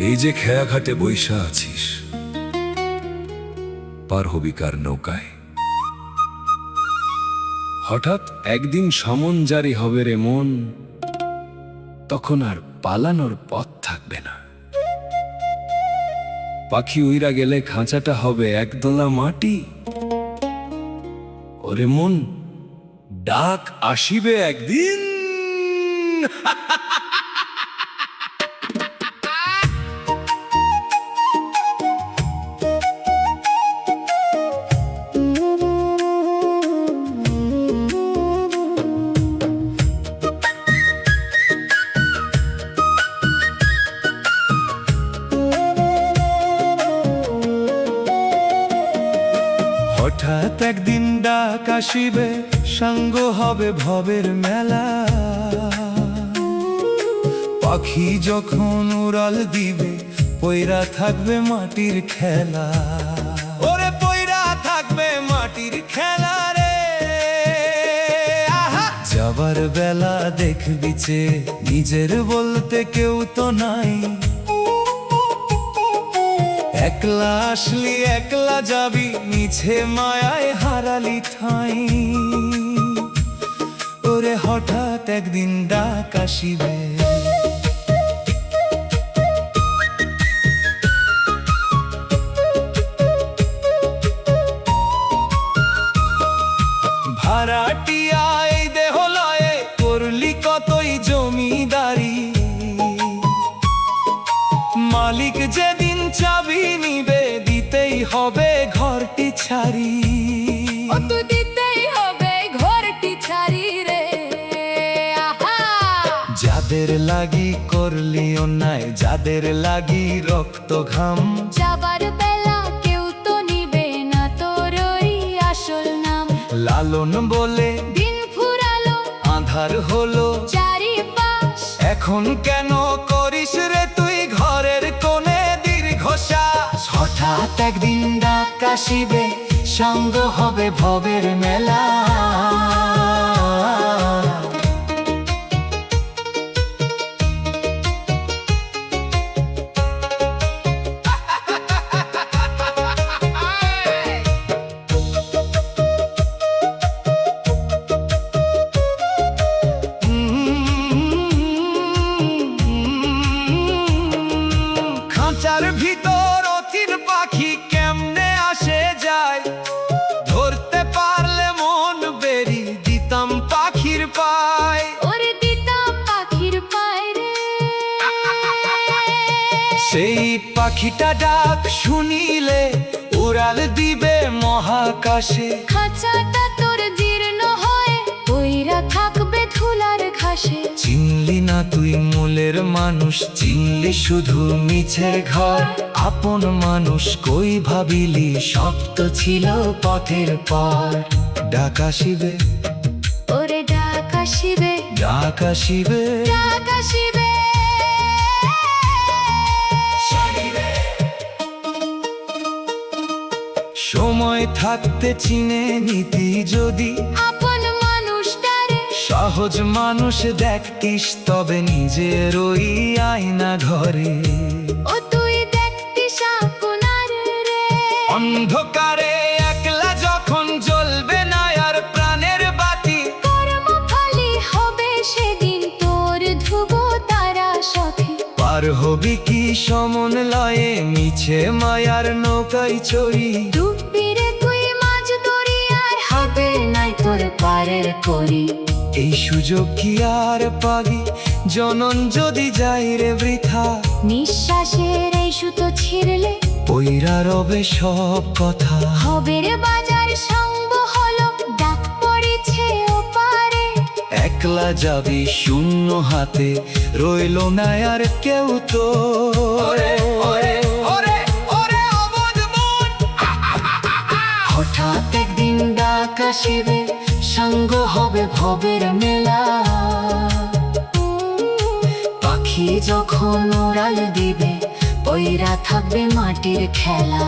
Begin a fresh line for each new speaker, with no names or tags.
এই যে খেয়া ঘাটে বৈশা আছিস, পার হবি কার নৌকায়? হঠাৎ একদিন সমন জারি হবে রে মন, তখন আর পালানোর পথ থাকবে না। পাখি উইরা গেলে খাঁচাটা হবে একদলা মাটি। ওরে মন, ডাক আসিবে একদিন।
হঠাৎ একদিন ডাক আসিবে, সাঙ্গ হবে ভবের মেলা। পাখি যখন উড়াল দিবে, পয়রা থাকবে মাটির খেলা। ওরে পয়রা থাকবে মাটির খেলা রে। আহা! যাবার বেলা দেখবি যে নিজের বলতে কেউ তো নাই। একলা আসলি একলা যাবি, মিছে মায়ায় হারালি ঠাই। ওরে হঠাৎ একদিন ডাক আসিবে। ভাড়াটিয়া এই দেহ লয়ে করলি কতই জমিদারি। মালিক যেদিন চাবি নিবে, দিতেই হবে ঘরটি ছাড়ি।
ও তো দিতেই হবে ঘরটি ছাড়ি রে। আহা!
যাদের লাগি করলি অন্যায়, যাদের লাগি রক্ত ঘাম,
যাবার বেলা কেউ তো নিবে না তোর ওই আসল নাম।
লালন বলে
দিন ফুরালো,
আঁধার হলো
চারিপাশ।
এখন কেন করিস রে তুই ঘরের কোণে দীর্ঘশ্বাস? হঠাৎ একদিন ডাক আসিবে, সঙ্গ হবে ভবের মেলা। খাঁচার ভিতর অথির পাখি কেমনে আসে যায়, ধরতে পারলে মন বেরি দিতাম পাখির পায়।
ওরে দিতাম পাখির পায় রে।
সেই পাখিটা ডাক শুনিলে উড়াল দিবে মহাকাশে।
খাঁচাটা তোর জীর্ণ হয়ে পইরা থাকবে ধুলার ঘাসে।
চিনলি না তুই মূলের মানুষ, চিনলি শুধু মিছের ঘর। আপন মানুষ কই ভাবিলি, শক্ত ছিল পথের পর। ডাক আসিবে,
ওরে ডাক আসিবে,
ডাক আসিবে।
ডাক আসিবে।
সময় থাকতে চিনে নিতি যদি,
আপন মানুষটারে
সহজ মানুষ দেখতিস, তবে নিজের ওই আয়না ঘরে।
ও তুই দেখতিস আপনার রে।
অন্ধকারে একলা যখন জ্বলবে না আর প্রাণের বাতি,
কর্মফলই হবে সেদিন তোর ধ্রুব তারা সখী।
পার হবি কি সমন লয়ে, মিছে মায়ার নৌকায় চড়ি।
ডুববি রে তুই মাঝ দরিয়ার, হবে নাই তোর পারের করি।
এই সুযোগ কি আর পাবি, জনন যদি যাই রে বৃথা।
নিঃশ্বাসের এই সুতো ছিঁড়লে
পইরা রবে সব কথা।
হবে রে বাজার সঙ্গ হলো, ডাক পড়েছে ওপারে।
একলা যাবি শূন্য হাতে, রইল না আর কেউ তো। হঠাৎ একদিন ডাক আসিবে, সঙ্গ হবে ভবের মেলা। পাখি যখন উড়াল দিবে, পয়রা থাকবে মাটির খেলা।